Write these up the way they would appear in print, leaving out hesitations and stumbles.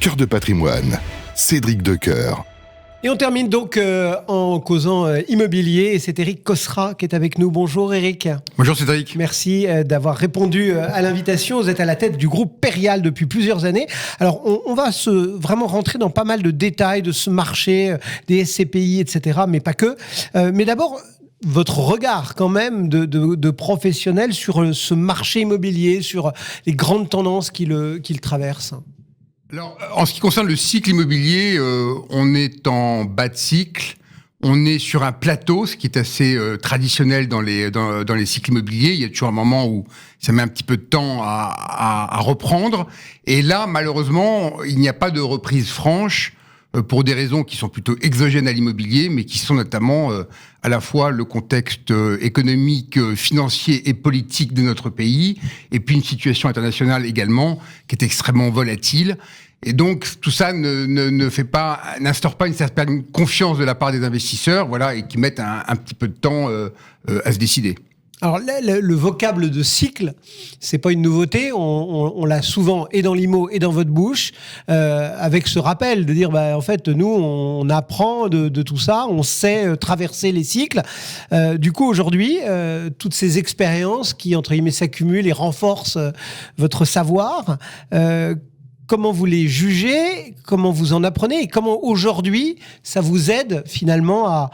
Cœur de patrimoine, Cédric Decoeur. Et on termine donc en causant immobilier. Et c'est Éric Cosra qui est avec nous. Bonjour Éric. Bonjour Cédric. Merci d'avoir répondu à l'invitation. Vous êtes à la tête du groupe Perial depuis plusieurs années. Alors on va vraiment rentrer dans pas mal de détails de ce marché, des SCPI, etc. Mais pas que. Mais d'abord, votre regard quand même de professionnel sur ce marché immobilier, sur les grandes tendances qu'il traverse. Alors, en ce qui concerne le cycle immobilier, on est en bas de cycle. On est sur un plateau, ce qui est assez traditionnel dans les cycles immobiliers. Il y a toujours un moment où ça met un petit peu de temps à reprendre. Et là, malheureusement, il n'y a pas de reprise franche pour des raisons qui sont plutôt exogènes à l'immobilier, mais qui sont notamment à la fois le contexte économique, financier et politique de notre pays, et puis une situation internationale également qui est extrêmement volatile. Et donc tout ça n'instaure pas une certaine confiance de la part des investisseurs, voilà, et qui mettent un petit peu de temps à se décider. Alors le vocable de cycle, c'est pas une nouveauté. On l'a souvent et dans l'IMO et dans votre bouche, avec ce rappel de dire en fait nous on apprend de tout ça, on sait traverser les cycles. Du coup aujourd'hui, toutes ces expériences qui entre guillemets s'accumulent et renforcent votre savoir. Comment vous les jugez, comment vous en apprenez et comment aujourd'hui ça vous aide finalement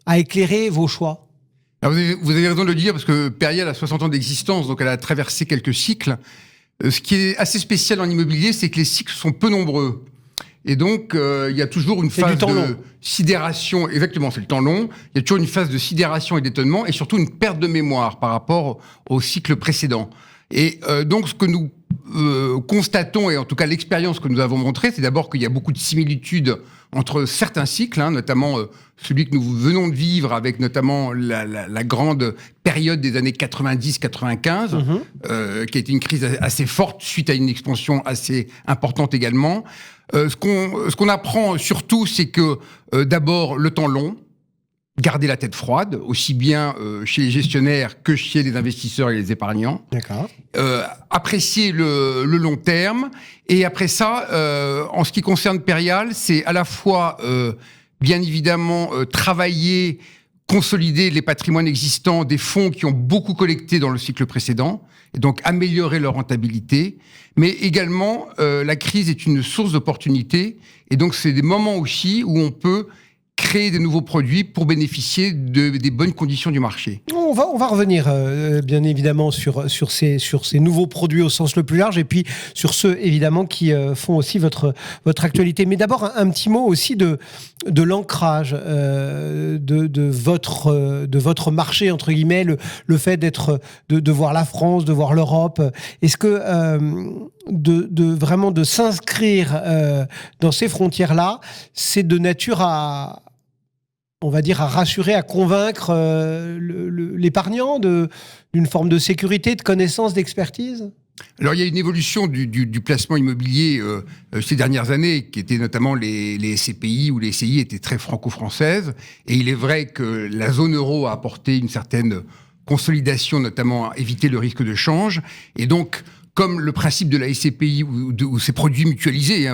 à éclairer vos choix? Alors vous avez raison de le dire, parce que Perial a 60 ans d'existence, donc elle a traversé quelques cycles. Ce qui est assez spécial en immobilier, c'est que les cycles sont peu nombreux. Et donc, il y a toujours une phase de sidération. Exactement, c'est le temps long. Il y a toujours une phase de sidération et d'étonnement, et surtout une perte de mémoire par rapport au cycle précédent. Et donc, ce que nous constatons, et en tout cas l'expérience que nous avons montrée, c'est d'abord qu'il y a beaucoup de similitudes entre certains cycles, notamment celui que nous venons de vivre avec notamment la grande période des années 90-95, qui a été une crise assez forte suite à une expansion assez importante également. Ce qu'on apprend surtout, c'est que d'abord le temps long, garder la tête froide, aussi bien chez les gestionnaires que chez les investisseurs et les épargnants. D'accord. Apprécier le long terme. Et après ça, en ce qui concerne Perial, c'est à la fois, bien évidemment, travailler, consolider les patrimoines existants des fonds qui ont beaucoup collecté dans le cycle précédent, et donc améliorer leur rentabilité. Mais également, la crise est une source d'opportunités, et donc c'est des moments aussi où on peut créer des nouveaux produits pour bénéficier des bonnes conditions du marché. On va revenir bien évidemment sur ces nouveaux produits au sens le plus large et puis sur ceux évidemment qui font aussi votre actualité. Mais d'abord un petit mot aussi de l'ancrage de votre marché entre guillemets, le fait de voir la France, de voir l'Europe. Est-ce que vraiment de s'inscrire dans ces frontières-là, c'est de nature à rassurer, à convaincre l'épargnant d'une forme de sécurité, de connaissance, d'expertise? Alors, il y a une évolution du placement immobilier ces dernières années, qui étaient notamment les SCPI ou les SCI étaient très franco-françaises. Et il est vrai que la zone euro a apporté une certaine consolidation, notamment à éviter le risque de change. Et donc, comme le principe de la SCPI ou ces produits mutualisés,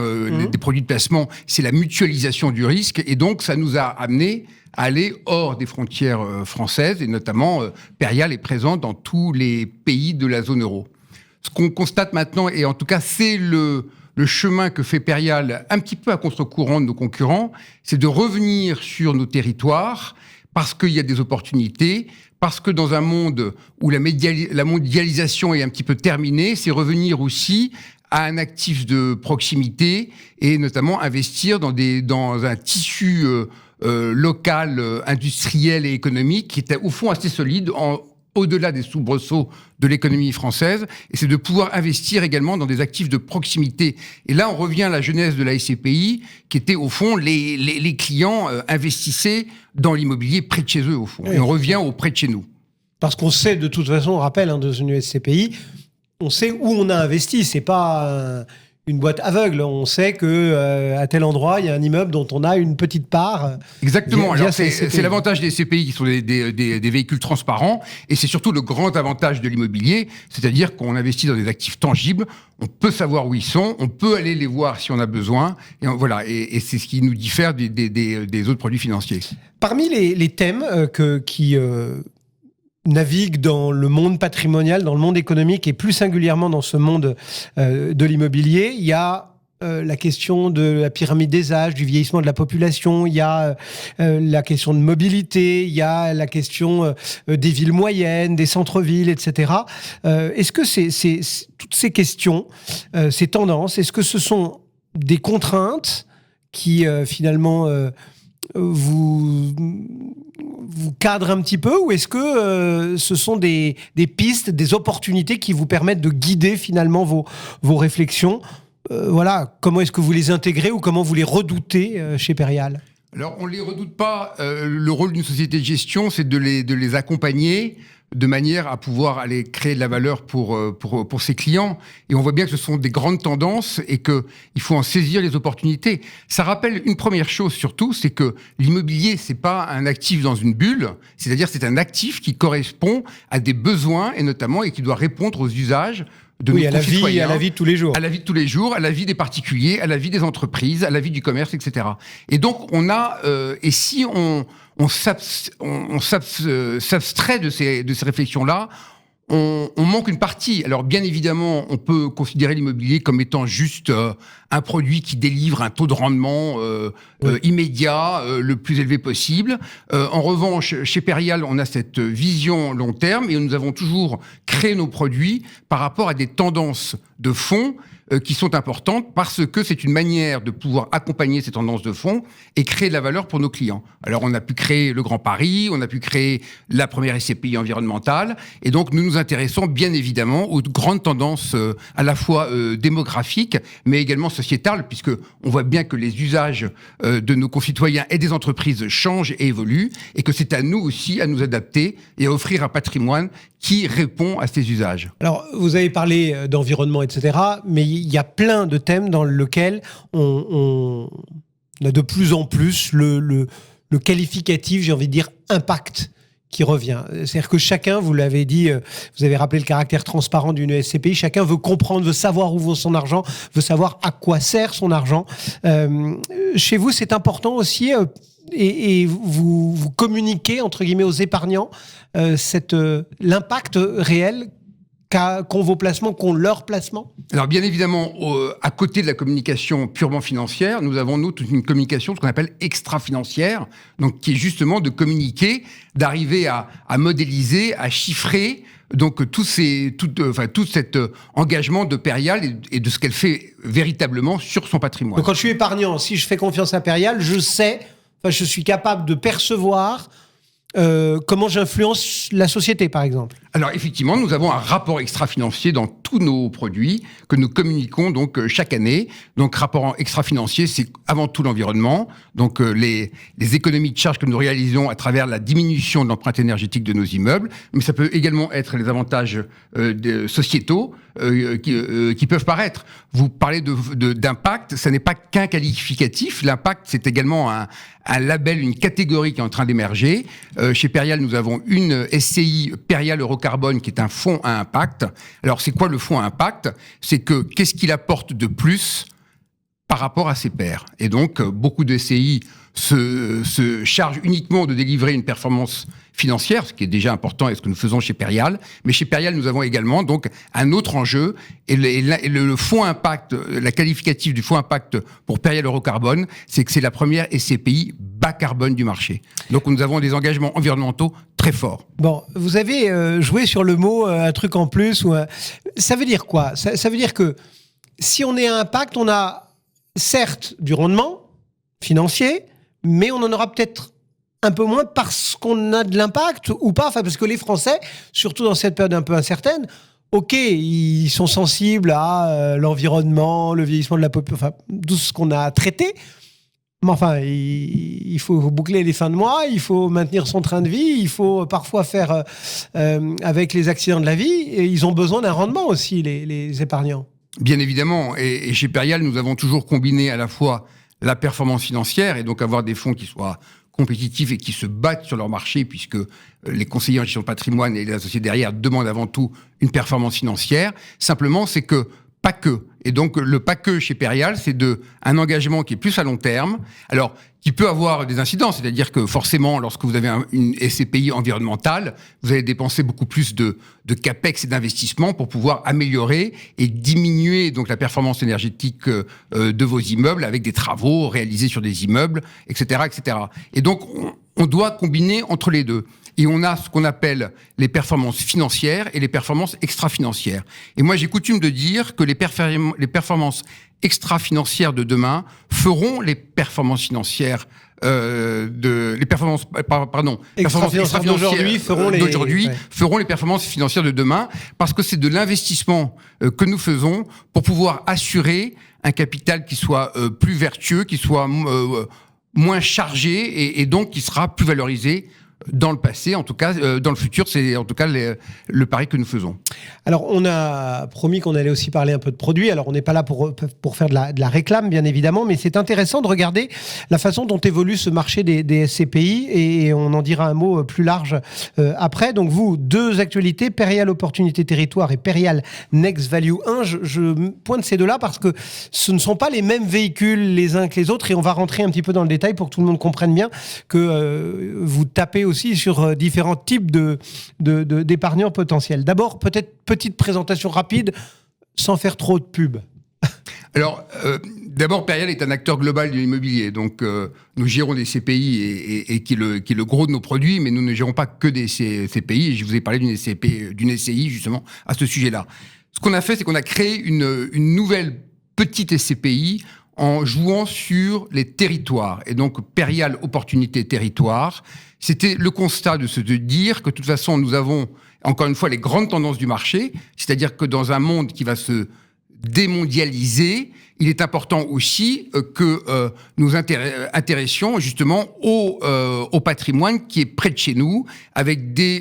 des produits de placement, c'est la mutualisation du risque. Et donc, ça nous a amené à aller hors des frontières françaises. Et notamment, Perial est présent dans tous les pays de la zone euro. Ce qu'on constate maintenant, et en tout cas, c'est le chemin que fait Perial, un petit peu à contre-courant de nos concurrents, c'est de revenir sur nos territoires parce qu'il y a des opportunités, parce que dans un monde où la mondialisation est un petit peu terminée, c'est revenir aussi à un actif de proximité et notamment investir dans un tissu local, industriel et économique qui est au fond assez solide au-delà des soubresauts de l'économie française, et c'est de pouvoir investir également dans des actifs de proximité. Et là, on revient à la genèse de la SCPI, qui était au fond, les clients investissaient dans l'immobilier près de chez eux, au fond. Oui. Et on revient au près de chez nous. Parce qu'on sait, de toute façon, on rappelle, dans une SCPI, on sait où on a investi. C'est pas une boîte aveugle. On sait que à tel endroit, il y a un immeuble dont on a une petite part. Exactement. via Alors, ces c'est SCPI. l'avantage des SCPI qui sont des véhicules transparents, et c'est surtout le grand avantage de l'immobilier, c'est-à-dire qu'on investit dans des actifs tangibles, on peut savoir où ils sont, on peut aller les voir si on a besoin, et c'est ce qui nous diffère des autres produits financiers. Parmi les thèmes qui naviguent dans le monde patrimonial, dans le monde économique et plus singulièrement dans ce monde de l'immobilier, il y a la question de la pyramide des âges, du vieillissement de la population, il y a la question de mobilité, il y a la question des villes moyennes, des centres-villes, etc. Est-ce que toutes ces questions, ces tendances, est-ce que ce sont des contraintes qui finalement vous cadrent un petit peu, ou est-ce que ce sont des pistes, des opportunités qui vous permettent de guider finalement vos réflexions? Voilà, comment est-ce que vous les intégrez ou comment vous les redoutez chez Perial? Alors, on ne les redoute pas. Le rôle d'une société de gestion, c'est de les accompagner de manière à pouvoir aller créer de la valeur pour ses clients. Et on voit bien que ce sont des grandes tendances et qu'il faut en saisir les opportunités. Ça rappelle une première chose surtout, c'est que l'immobilier, c'est pas un actif dans une bulle, c'est-à-dire c'est un actif qui correspond à des besoins et notamment et qui doit répondre aux usages de nos concitoyens. À la vie de tous les jours. À la vie de tous les jours, à la vie des particuliers, à la vie des entreprises, à la vie du commerce, etc. Et donc, et si on s'abstrait de ces réflexions-là, on manque une partie. Alors, bien évidemment, on peut considérer l'immobilier comme étant juste un produit qui délivre un taux de rendement immédiat, le plus élevé possible. En revanche, chez Perial, on a cette vision long terme et nous avons toujours créé nos produits par rapport à des tendances de fond qui sont importantes parce que c'est une manière de pouvoir accompagner ces tendances de fond et créer de la valeur pour nos clients. Alors, on a pu créer le Grand Paris, on a pu créer la première SCPI environnementale, et donc nous nous intéressons bien évidemment aux grandes tendances à la fois démographiques, mais également sociétales, puisque on voit bien que les usages de nos concitoyens et des entreprises changent et évoluent, et que c'est à nous aussi à nous adapter et à offrir un patrimoine qui répond à ces usages. Alors, vous avez parlé d'environnement, etc., mais il y a plein de thèmes dans lesquels on a de plus en plus le qualificatif, j'ai envie de dire, impact qui revient. C'est-à-dire que chacun, vous l'avez dit, vous avez rappelé le caractère transparent d'une SCPI, chacun veut comprendre, veut savoir où va son argent, veut savoir à quoi sert son argent. Chez vous, c'est important aussi, et vous communiquez, entre guillemets, aux épargnants l'impact réel qu'ont vos placements, qu'ont leurs placements? Alors bien évidemment, à côté de la communication purement financière, nous avons nous toute une communication, ce qu'on appelle extra-financière, donc qui est justement de communiquer, d'arriver à modéliser, à chiffrer donc tout cet engagement de Perial et de ce qu'elle fait véritablement sur son patrimoine. Donc quand je suis épargnant, si je fais confiance à Perial, je suis capable de percevoir comment j'influence la société, par exemple. Alors effectivement, nous avons un rapport extra-financier dans tous nos produits que nous communiquons donc chaque année. Donc rapport extra-financier, c'est avant tout l'environnement, donc les économies de charges que nous réalisons à travers la diminution de l'empreinte énergétique de nos immeubles, mais ça peut également être les avantages sociétaux qui peuvent paraître. Vous parlez d'impact, ça n'est pas qu'un qualificatif. L'impact, c'est également un label, une catégorie qui est en train d'émerger. Chez Perial, nous avons une SCI Perial Eurocarbone qui est un fonds à impact. Alors, c'est quoi le fonds à impact? C'est qu'est-ce qu'il apporte de plus par rapport à ses pairs? Et donc, beaucoup de SCI se chargent uniquement de délivrer une performance financière, ce qui est déjà important et ce que nous faisons chez Perial. Mais chez Perial, nous avons également donc un autre enjeu. Et le fonds impact, la qualificative du fonds impact pour Perial Eurocarbone, c'est que c'est la première SCPI bas carbone du marché. Donc nous avons des engagements environnementaux très forts. Bon, vous avez joué sur le mot un truc en plus. Ça veut dire quoi? Ça veut dire que si on est à impact, on a certes du rendement financier, mais on en aura peut-être un peu moins parce qu'on a de l'impact ou pas, parce que les Français, surtout dans cette période un peu incertaine, ok, ils sont sensibles à l'environnement, le vieillissement de la population, tout ce qu'on a traité, mais enfin, il faut boucler les fins de mois, il faut maintenir son train de vie, il faut parfois faire avec les accidents de la vie, et ils ont besoin d'un rendement aussi, les épargnants. Bien évidemment, et chez Perial, nous avons toujours combiné à la fois la performance financière, et donc avoir des fonds qui soient compétitifs et qui se battent sur leur marché, puisque les conseillers en gestion de patrimoine et les associés derrière demandent avant tout une performance financière. Simplement, c'est que pas que. Et donc, le pas que chez Perial, c'est un engagement qui est plus à long terme, alors qui peut avoir des incidences, c'est-à-dire que forcément, lorsque vous avez une SCPI environnementale, vous allez dépenser beaucoup plus de capex et d'investissement pour pouvoir améliorer et diminuer donc la performance énergétique de vos immeubles avec des travaux réalisés sur des immeubles, etc., etc. Et donc, on doit combiner entre les deux. Et on a ce qu'on appelle les performances financières et les performances extra-financières. Et moi, j'ai coutume de dire que les performances extra-financières de demain feront les performances financières performances extra-financières d'aujourd'hui feront les performances financières de demain, parce que c'est de l'investissement que nous faisons pour pouvoir assurer un capital qui soit plus vertueux, qui soit moins chargé et donc qui sera plus valorisé dans le passé, en tout cas, dans le futur, c'est en tout cas le pari que nous faisons. Alors, on a promis qu'on allait aussi parler un peu de produits. Alors, on n'est pas là pour faire de la réclame, bien évidemment, mais c'est intéressant de regarder la façon dont évolue ce marché des SCPI, et on en dira un mot plus large après. Donc, vous, deux actualités, Perial Opportunité Territoire et Perial Next Value 1. Je pointe ces deux-là parce que ce ne sont pas les mêmes véhicules les uns que les autres, et on va rentrer un petit peu dans le détail pour que tout le monde comprenne bien que vous tapez aussi sur différents types d'épargnants potentiels. D'abord, peut-être petite présentation rapide, sans faire trop de pub. Alors, d'abord, Perial est un acteur global de l'immobilier. Donc, nous gérons des CPI et qui est le gros de nos produits, mais nous ne gérons pas que des CPI. Et je vous ai parlé d'une SCI, justement, à ce sujet-là. Ce qu'on a fait, c'est qu'on a créé une nouvelle petite SCPI en jouant sur les territoires. Et donc, Perial Opportunité Territoire, c'était le constat de se dire que, de toute façon, nous avons, encore une fois, les grandes tendances du marché, c'est-à-dire que dans un monde qui va se démondialiser, il est important aussi que nous intéressions justement au patrimoine qui est près de chez nous, avec des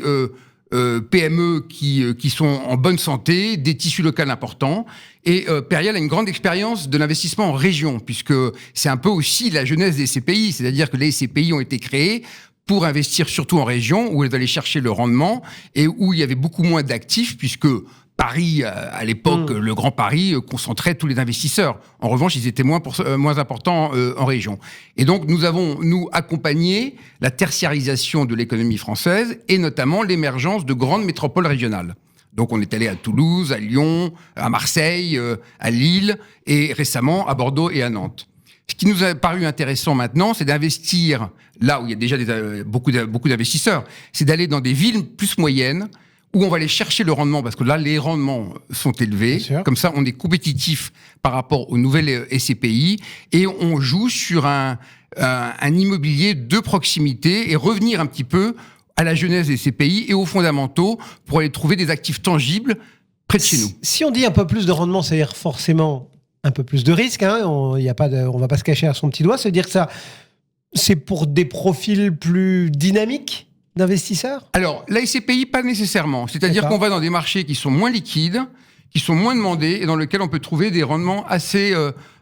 PME qui sont en bonne santé, des tissus locaux importants. Et Perial a une grande expérience de l'investissement en région, puisque c'est un peu aussi la jeunesse des SCPI, c'est-à-dire que les SCPI ont été créées pour investir surtout en région, où elles allaient chercher le rendement, et où il y avait beaucoup moins d'actifs, puisque Paris, à l'époque, le Grand Paris, concentrait tous les investisseurs. En revanche, ils étaient moins importants en région. Et donc, nous avons, accompagné la tertiarisation de l'économie française, et notamment l'émergence de grandes métropoles régionales. Donc, on est allé à Toulouse, à Lyon, à Marseille, à Lille, et récemment à Bordeaux et à Nantes. Ce qui nous a paru intéressant maintenant, c'est d'investir là où il y a déjà beaucoup d'investisseurs, c'est d'aller dans des villes plus moyennes, où on va aller chercher le rendement, parce que là, les rendements sont élevés. Comme ça, on est compétitif par rapport aux nouvelles SCPI, et on joue sur un immobilier de proximité, et revenir un petit peu à la jeunesse des SCPI et aux fondamentaux pour aller trouver des actifs tangibles près de chez nous. Si on dit un peu plus de rendement, c'est-à-dire forcément un peu plus de risque, hein, on va pas se cacher à son petit doigt, c'est-à-dire que ça, c'est pour des profils plus dynamiques d'investisseurs ? Alors, la SCPI, pas nécessairement. C'est-à-dire qu'on va dans des marchés qui sont moins liquides, qui sont moins demandés, et dans lesquels on peut trouver des rendements assez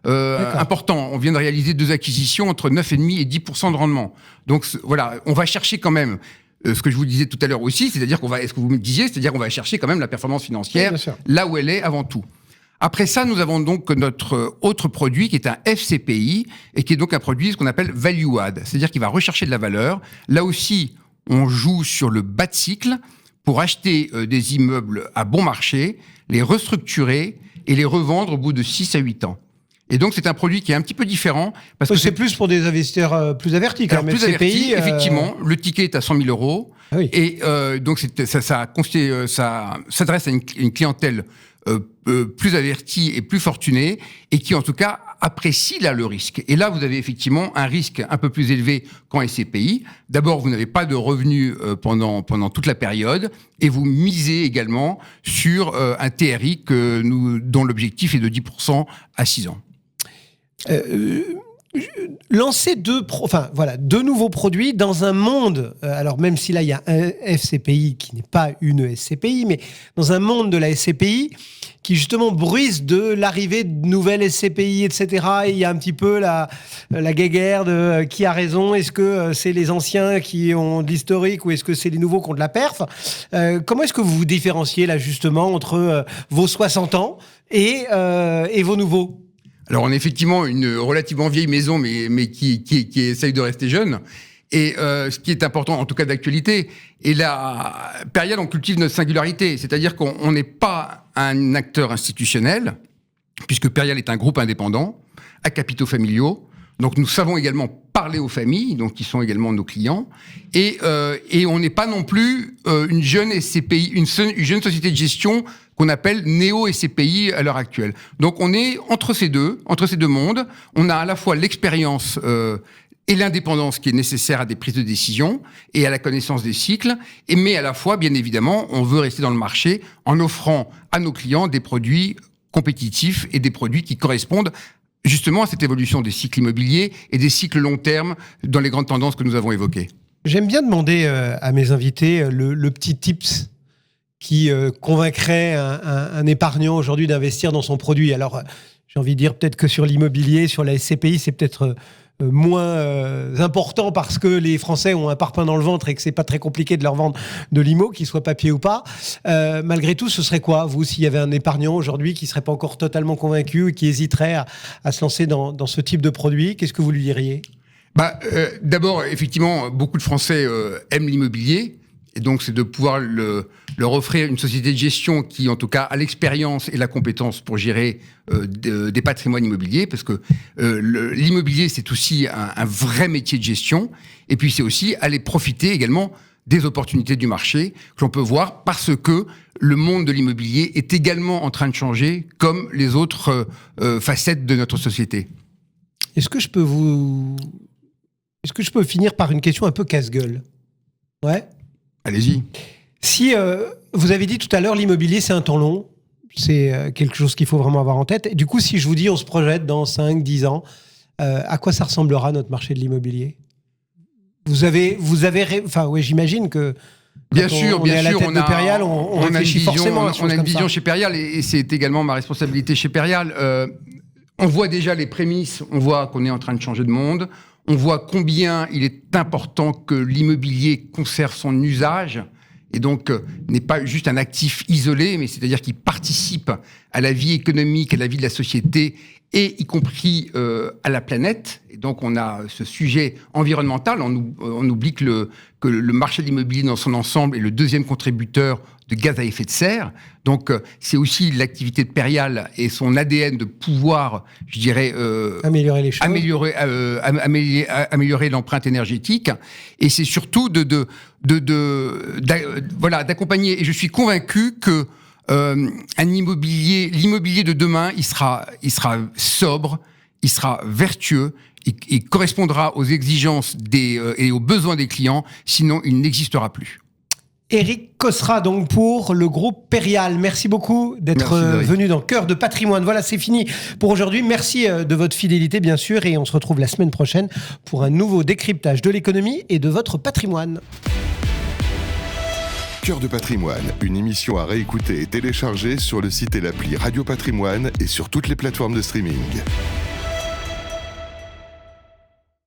importants. On vient de réaliser 2 acquisitions entre 9,5 et 10% de rendement. Donc voilà, on va chercher quand même ce que je vous disais tout à l'heure aussi, c'est-à-dire ce que vous me disiez, c'est-à-dire qu'on va chercher quand même la performance financière là où elle est avant tout. Après ça, nous avons donc notre autre produit qui est un FCPI, et qui est donc un produit, ce qu'on appelle value add, c'est-à-dire qu'il va rechercher de la valeur. Là aussi, on joue sur le bas de cycle pour acheter des immeubles à bon marché, les restructurer et les revendre au bout de 6 à 8 ans. Et donc, c'est un produit qui est un petit peu différent. Parce que c'est plus pour des investisseurs plus avertis. Quand même. Plus avertis, effectivement. Le ticket est à 100 000 euros. Ah oui. Et donc, ça s'adresse à une clientèle plus avertie et plus fortunée, et qui, en tout cas, apprécie là le risque. Et là, vous avez effectivement un risque un peu plus élevé qu'en SCPI. D'abord, vous n'avez pas de revenus pendant toute la période, et vous misez également sur un TRI dont l'objectif est de 10% à 6 ans. Lancer deux nouveaux produits dans un monde, alors même si là il y a un FCPI qui n'est pas une SCPI, mais dans un monde de la SCPI, qui justement bruissent de l'arrivée de nouvelles SCPI, etc. Et il y a un petit peu la guéguerre de qui a raison. Est-ce que c'est les anciens qui ont de l'historique ou est-ce que c'est les nouveaux qui ont de la perf? Comment est-ce que vous vous différenciez là justement entre vos 60 ans et vos nouveaux? Alors, on est effectivement une relativement vieille maison, mais qui essaye de rester jeune. Et ce qui est important, en tout cas d'actualité, et là, Perial, on cultive notre singularité. C'est-à-dire qu'on n'est pas un acteur institutionnel, puisque Perial est un groupe indépendant, à capitaux familiaux. Donc, nous savons également parler aux familles, donc qui sont également nos clients. Et on n'est pas non plus une jeune SCPI, une jeune société de gestion qu'on appelle néo-SCPI à l'heure actuelle. Donc, on est entre ces deux mondes. On a à la fois l'expérience et l'indépendance qui est nécessaire à des prises de décision et à la connaissance des cycles, mais à la fois, bien évidemment, on veut rester dans le marché en offrant à nos clients des produits compétitifs et des produits qui correspondent justement à cette évolution des cycles immobiliers et des cycles long terme dans les grandes tendances que nous avons évoquées. J'aime bien demander à mes invités le petit tips qui convaincrait un épargnant aujourd'hui d'investir dans son produit. Alors, j'ai envie de dire peut-être que sur l'immobilier, sur la SCPI, c'est peut-être moins important parce que les Français ont un parpaing dans le ventre et que c'est pas très compliqué de leur vendre de l'IMO, qu'il soit papier ou pas. Malgré tout, ce serait quoi, vous, s'il y avait un épargnant aujourd'hui qui serait pas encore totalement convaincu et qui hésiterait à se lancer dans ce type de produit? Qu'est-ce que vous lui diriez? D'abord, effectivement, beaucoup de Français aiment l'immobilier. Et donc, c'est de pouvoir leur offrir une société de gestion qui, en tout cas, a l'expérience et la compétence pour gérer des patrimoines immobiliers, parce que l'immobilier, c'est aussi un vrai métier de gestion. Et puis, c'est aussi aller profiter également des opportunités du marché que l'on peut voir, parce que le monde de l'immobilier est également en train de changer, comme les autres facettes de notre société. Est-ce que je peux finir par une question un peu casse-gueule? Ouais. Allez-y. Si vous avez dit tout à l'heure, l'immobilier, c'est un temps long, c'est quelque chose qu'il faut vraiment avoir en tête. Et du coup, si je vous dis, on se projette dans 5, 10 ans, à quoi ça ressemblera notre marché de l'immobilier? J'imagine que bien sûr, on a une vision chez Perial et c'est également ma responsabilité chez Perial. On voit déjà les prémices, on voit qu'on est en train de changer de monde. On voit combien il est important que l'immobilier conserve son usage et donc n'est pas juste un actif isolé, mais c'est-à-dire qu'il participe à la vie économique, à la vie de la société et y compris à la planète. Et donc on a ce sujet environnemental. On oublie que le marché de l'immobilier dans son ensemble est le deuxième contributeur de gaz à effet de serre. Donc, c'est aussi l'activité de Perial et son ADN de pouvoir, je dirais, améliorer les choses, améliorer l'empreinte énergétique. Et c'est surtout d'accompagner. Et je suis convaincu que l'immobilier de demain, il sera sobre, il sera vertueux. Il correspondra aux exigences et aux besoins des clients. Sinon, il n'existera plus. Éric Cosra, donc, pour le groupe Perial. Merci beaucoup d'être venu dans Cœur de Patrimoine. Voilà, c'est fini pour aujourd'hui. Merci de votre fidélité, bien sûr, et on se retrouve la semaine prochaine pour un nouveau décryptage de l'économie et de votre patrimoine. Cœur de Patrimoine, une émission à réécouter et télécharger sur le site et l'appli Radio Patrimoine et sur toutes les plateformes de streaming.